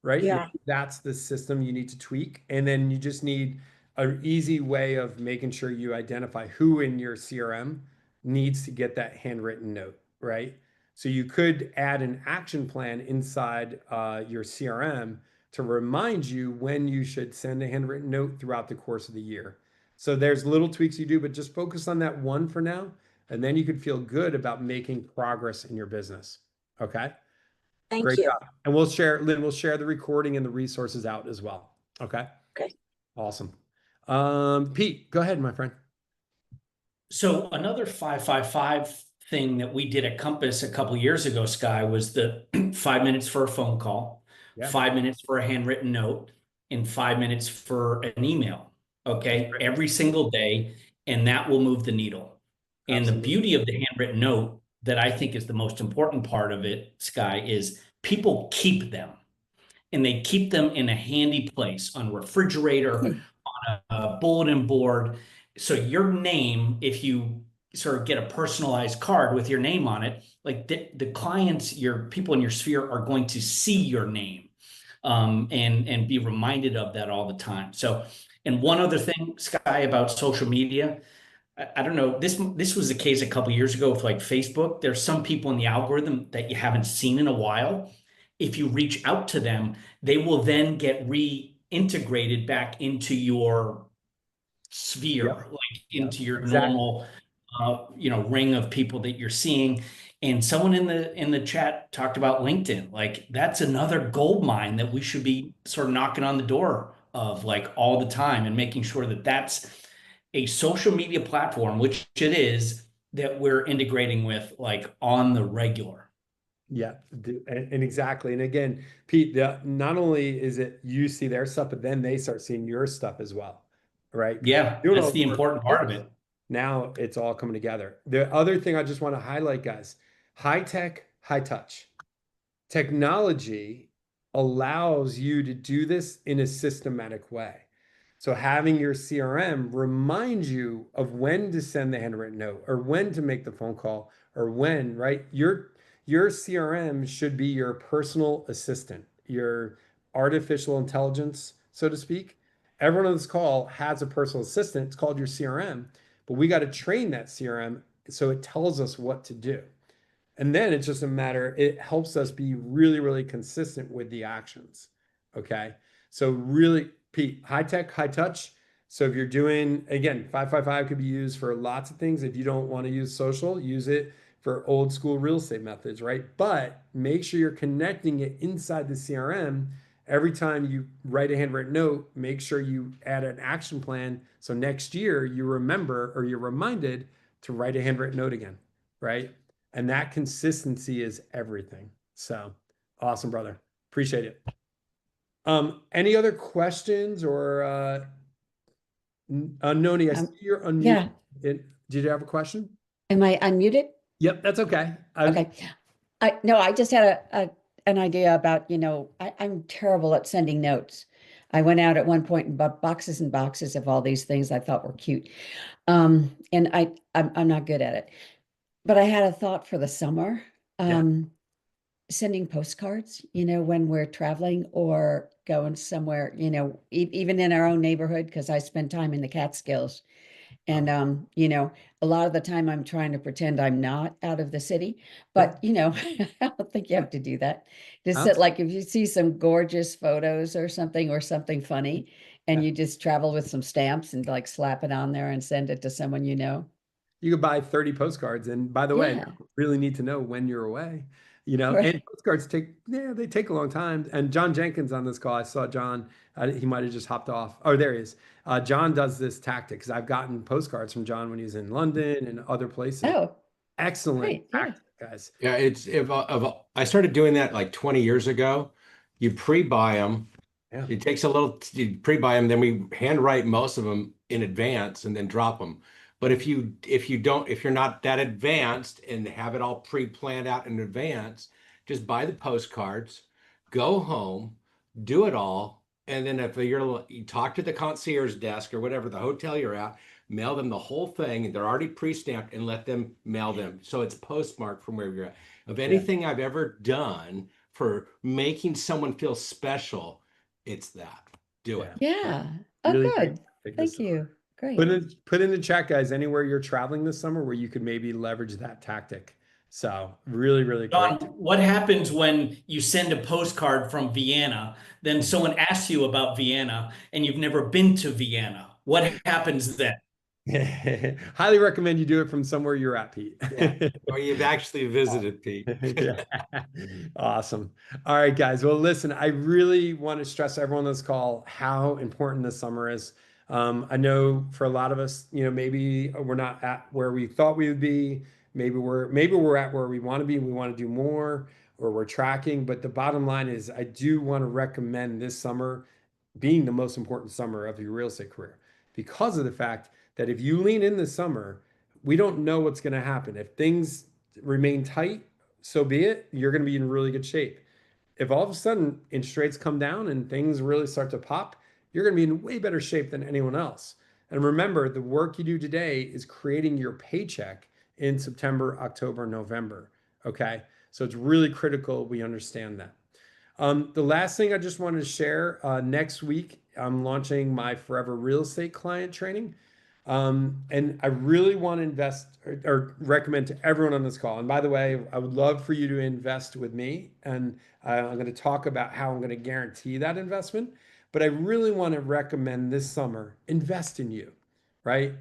right? Yeah. Maybe that's the system you need to tweak. And then you just need an easy way of making sure you identify who in your CRM needs to get that handwritten note, right? So you could add an action plan inside your CRM to remind you when you should send a handwritten note throughout the course of the year. So there's little tweaks you do, but just focus on that one for now, and then you could feel good about making progress in your business. Okay? Thank Great you. job. And Lynn, we'll share the recording and the resources out as well. Okay? Okay. Awesome. Pete, go ahead, my friend. So another 555 thing that we did at Compass a couple years ago, Sky, was the 5 minutes for a phone call, Yeah. 5 minutes for a handwritten note, and 5 minutes for an email. Okay, Great. every single day, and that will move the needle. And the Absolutely. beauty of the handwritten note that I think is the most important part of it, Sky, is people keep them. And they keep them in a handy place on a refrigerator, on a bulletin board. So your name, if you sort of get a personalized card with your name on it, like the clients, your people in your sphere are going to see your name, and be reminded of that all the time. So, and one other thing, Sky, about social media, I don't know. This was the case a couple years ago with like Facebook. There's some people in the algorithm that you haven't seen in a while. If you reach out to them, they will then get reintegrated back into your sphere, Yep. like into your Exactly. normal, ring of people that you're seeing. And someone in the chat talked about LinkedIn. Like that's another gold mine that we should be sort of knocking on the door of like all the time and making sure that that's a social media platform, which it is, that we're integrating with like on the regular. Yeah, and exactly. And again, Pete, not only is it you see their stuff, but then they start seeing your stuff as well, right? Yeah, Doing that's all the work important part of first. it. Now it's all coming together. The other thing I just want to highlight, guys, high tech, high touch. Technology allows you to do this in a systematic way. So having your CRM remind you of when to send the handwritten note or when to make the phone call or when, right? Your CRM should be your personal assistant, your artificial intelligence, so to speak. Everyone on this call has a personal assistant. It's called your CRM, but we got to train that CRM so it tells us what to do. And then it's just a matter, it helps us be really, really consistent with the actions. Okay. So really, Pete, high tech, high touch. So if you're doing, again, 555 could be used for lots of things. If you don't want to use social, use it for old school real estate methods, right? But make sure you're connecting it inside the CRM every time you write a handwritten note, make sure you add an action plan. So next year you remember or you're reminded to write a handwritten note again, right? And that consistency is everything. So awesome, brother. Appreciate it. Any other questions or Noni, I see you're unmuted. Yeah. Did you have a question? Am I unmuted? Yep, that's okay. Okay. No, I just had an idea about, I'm terrible at sending notes. I went out at one point and bought boxes and boxes of all these things I thought were cute. And I'm not good at it. But I had a thought for the summer. Yeah. Sending postcards, when we're traveling or going somewhere, even in our own neighborhood, because I spend time in the Catskills. And, a lot of the time I'm trying to pretend I'm not out of the city, but, I don't think you have to do that. Just that, like, if you see some gorgeous photos or something funny, and you just travel with some stamps and like slap it on there and send it to someone, You could buy 30 postcards. And by the way, Yeah. you really need to know when you're away, Right. and postcards they take a long time. And John Jenkins on this call, I saw John, he might have just hopped off. Oh, there he is. John does this tactic because I've gotten postcards from John when he was in London and other places. Oh, Excellent great. Yeah. tactic, guys. Yeah, it's if I started doing that like 20 years ago. You pre-buy them. Yeah. It takes a little, you pre-buy them, then we handwrite most of them in advance and then drop them. But if you're not that advanced and have it all pre-planned out in advance, just buy the postcards, go home, do it all, and then if you talk to the concierge desk or whatever, the hotel you're at, mail them the whole thing, and they're already pre-stamped, and let them mail them. So it's postmarked from where you're at. Of anything I've ever done for making someone feel special, it's that. Do it. Yeah. Oh, Really good. great tactic this Thank you. Great. Put in the chat, guys, anywhere you're traveling this summer where you could maybe leverage that tactic. So really, really John, great. what happens when you send a postcard from Vienna, then someone asks you about Vienna and you've never been to Vienna? What happens then? Highly recommend you do it from somewhere you're at, Pete. Yeah. Or you've actually visited, Pete. Yeah. Awesome. All right, guys. Well, listen, I really want to stress everyone on this call how important this summer is. I know for a lot of us, maybe we're not at where we thought we would be. Maybe we're at where we want to be. We want to do more, or we're tracking. But the bottom line is, I do want to recommend this summer being the most important summer of your real estate career because of the fact that if you lean in this summer, we don't know what's going to happen. If things remain tight, so be it. You're going to be in really good shape. If all of a sudden interest rates come down and things really start to pop, you're going to be in way better shape than anyone else. And remember, the work you do today is creating your paycheck in September, October, November. Okay. So it's really critical we understand that. The last thing I just wanted to share, next week, I'm launching my Forever Real Estate Client Training. And I really want to invest or recommend to everyone on this call. And by the way, I would love for you to invest with me. And I'm going to talk about how I'm going to guarantee that investment. But I really want to recommend this summer, invest in you, right?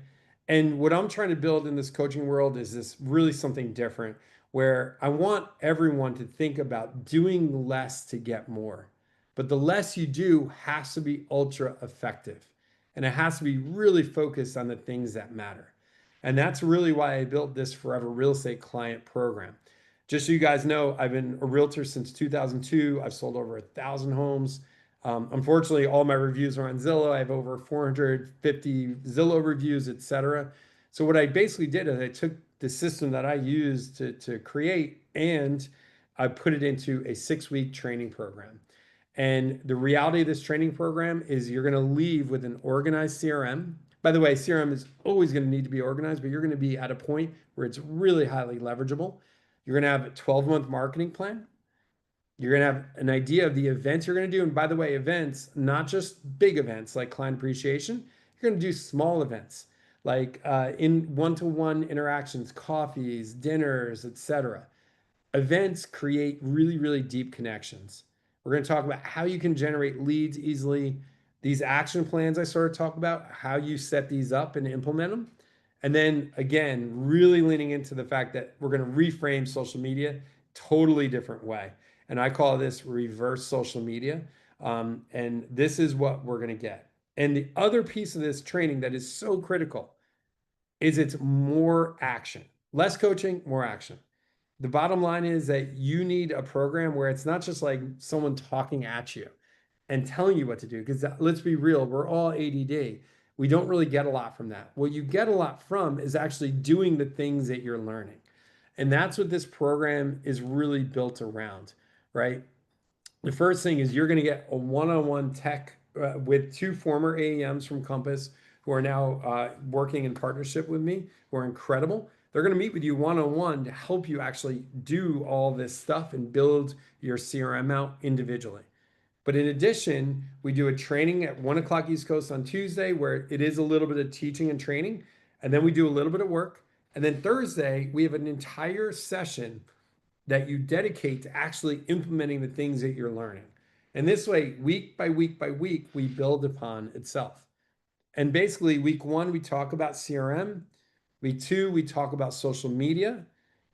And what I'm trying to build in this coaching world is this really something different where I want everyone to think about doing less to get more. But the less you do has to be ultra effective. And it has to be really focused on the things that matter. And that's really why I built this Forever Real Estate Client Program. Just so you guys know, I've been a realtor since 2002. I've sold over 1,000 homes. Unfortunately, all my reviews are on Zillow. I have over 450 Zillow reviews, etc. So what I basically did is I took the system that I used to create and I put it into a 6-week training program. And the reality of this training program is you're going to leave with an organized CRM. By the way, CRM is always going to need to be organized, but you're going to be at a point where it's really highly leverageable. You're going to have a 12-month marketing plan. You're going to have an idea of the events you're going to do. And by the way, events, not just big events like client appreciation, you're going to do small events like in one-to-one interactions, coffees, dinners, etc. Events create really, really deep connections. We're going to talk about how you can generate leads easily. These action plans I started talking about, how you set these up and implement them. And then again, really leaning into the fact that we're going to reframe social media totally different way. And I call this reverse social media. And this is what we're going to get. And the other piece of this training that is so critical is it's more action, less coaching, more action. The bottom line is that you need a program where it's not just like someone talking at you and telling you what to do. Because let's be real, we're all ADD. We don't really get a lot from that. What you get a lot from is actually doing the things that you're learning. And that's what this program is really built around, right? The first thing is you're going to get a one-on-one tech with 2 former AEMs from Compass who are now working in partnership with me, who are incredible. They're going to meet with you one-on-one to help you actually do all this stuff and build your CRM out individually. But in addition, we do a training at 1 o'clock East Coast on Tuesday where it is a little bit of teaching and training. And then we do a little bit of work. And then Thursday, we have an entire session that you dedicate to actually implementing the things that you're learning. And this way, week by week by week, we build upon itself. And basically, week 1, we talk about CRM. Week 2, we talk about social media.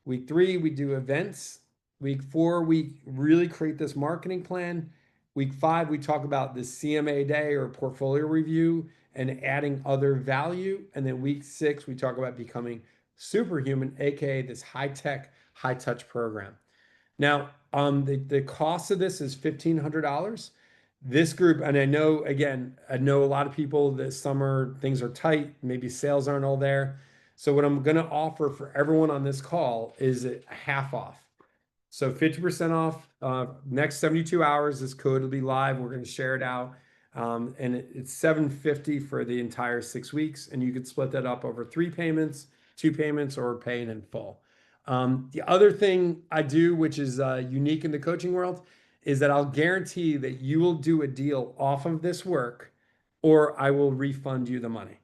Week 3, we do events. Week 4, we really create this marketing plan. Week 5, we talk about the CMA day or portfolio review and adding other value. And then week 6, we talk about becoming superhuman, AKA this high-tech, high-touch program. Now, the cost of this is $1,500. This group, and I know a lot of people this summer, things are tight, maybe sales aren't all there. So what I'm going to offer for everyone on this call is a half off. So 50% off, next 72 hours, this code will be live. We're going to share it out. And it's $750 for the entire 6 weeks. And you could split that up over 3 payments, 2 payments, or paying in full. The other thing I do, which is unique in the coaching world, is that I'll guarantee that you will do a deal off of this work, or I will refund you the money.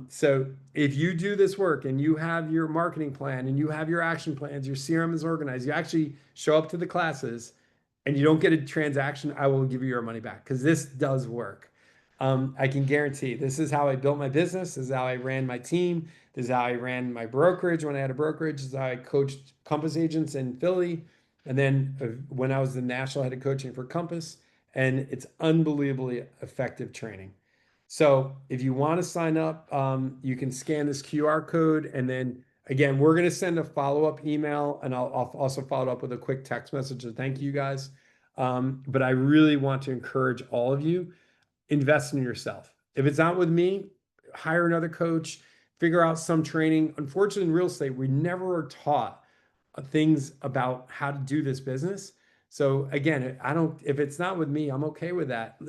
So if you do this work and you have your marketing plan and you have your action plans, your CRM is organized, you actually show up to the classes and you don't get a transaction, I will give you your money back because this does work. I can guarantee this is how I built my business. This is how I ran my team. This is how I ran my brokerage when I had a brokerage. This is how I coached Compass agents in Philly. And then when I was the national head of coaching for Compass, and it's unbelievably effective training. So if you want to sign up, you can scan this QR code. And then again, we're going to send a follow-up email and I'll also follow up with a quick text message to thank you guys. But I really want to encourage all of you, invest in yourself. If it's not with me, hire another coach, figure out some training. Unfortunately, in real estate, we never are taught things about how to do this business. So again, if it's not with me, I'm okay with that.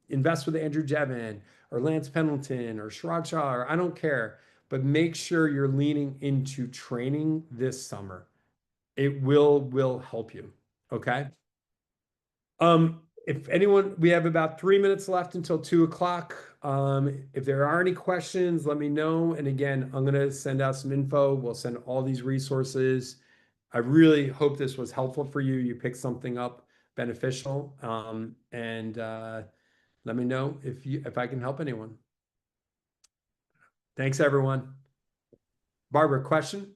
Invest with Andrew Jevin or Lance Pendleton or Shrag Shah, or I don't care, but make sure you're leaning into training this summer. It will help you. Okay. If anyone, we have about 3 minutes left until 2 o'clock. If there are any questions, let me know. And again, I'm going to send out some info. We'll send all these resources. I really hope this was helpful for you. You picked something up beneficial. Let me know if I can help anyone. Thanks, everyone. Barbara, question?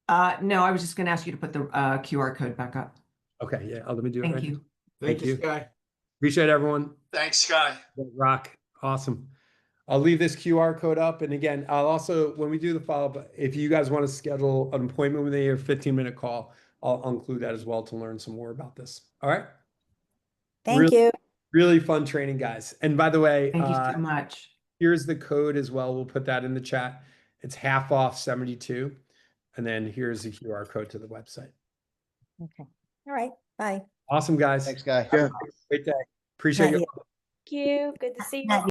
No, I was just going to ask you to put the QR code back up. Okay, yeah, let me do it. Thank right you. Thank you, Sky. Appreciate everyone. Thanks, Sky. Rock. Awesome. I'll leave this QR code up. And again, I'll also, when we do the follow-up, if you guys want to schedule an appointment with me or 15-minute call, I'll include that as well to learn some more about this. All right. Thank you. Really fun training, guys. And by the way, Thank you so much. here's the code as well. We'll put that in the chat. It's half off 72. And then here's the QR code to the website. Okay. All right. Bye. Awesome, guys. Thanks, guy. Great day. Appreciate Not you. yet. Thank you. Good to see you.